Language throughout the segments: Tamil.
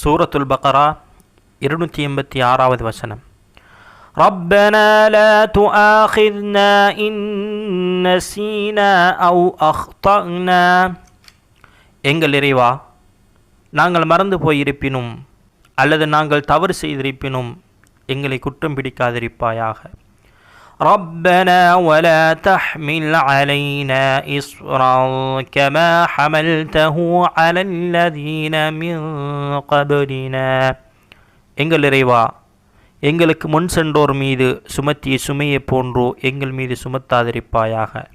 சூரத்துல் பக்ரா 286வது வசனம். ربنا لا تؤاخذنا إن نسينا أو أخطأنا. எங்கள் இறைவா, நாங்கள் மறந்து போயிருப்பினும் அல்லது நாங்கள் தவறு செய்திருப்பினும் எங்களை குற்றம் பிடிக்காதிருப்பாயாக. ربنا ولا تحمل علينا إصرا كما حملته على الذين من قبلنا. எங்கள் இறைவா, எங்களுக்கு முன் சென்றோர் மீது சுமத்திய சுமையை போன்றோ எங்கள் மீது சுமத்தாதிருப்பாயாக.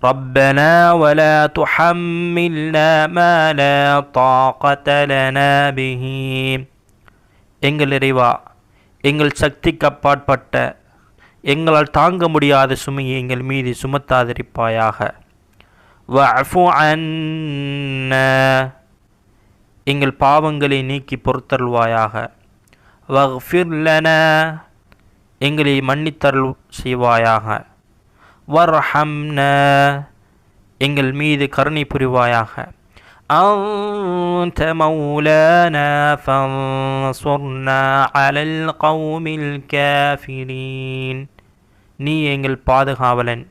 ربنا ولا تحملنا ما لا طاقة لنا به. எங்கள் இறைவா, எங்கள் சக்திக்கு அப்பாற்பட்ட எங்களால் தாங்க முடியாத சுமையை எங்கள் மீது சுமத்தாதிருப்பாயாக. வஅஃபு அன்னா. எங்கள் பாவங்களை நீக்கி பொறுத்தருள்வாயாக. வக்ஃபிர் லனா. எங்களை மன்னித்தருள் செய்வாயாக. வர்ஹம்னா. எங்கள் மீது கருணை புரிவாயாக. أنت مولانا فانصرنا على القوم الكافرين. நீ எங்கள் பாதுகாவலன்,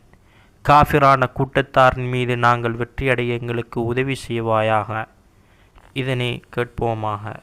காஃபிரான கூட்டத்தாரின் மீது நாங்கள் வெற்றியடைய எங்களுக்கு உதவி செய்வாயாக. இதனை கேட்போமாக.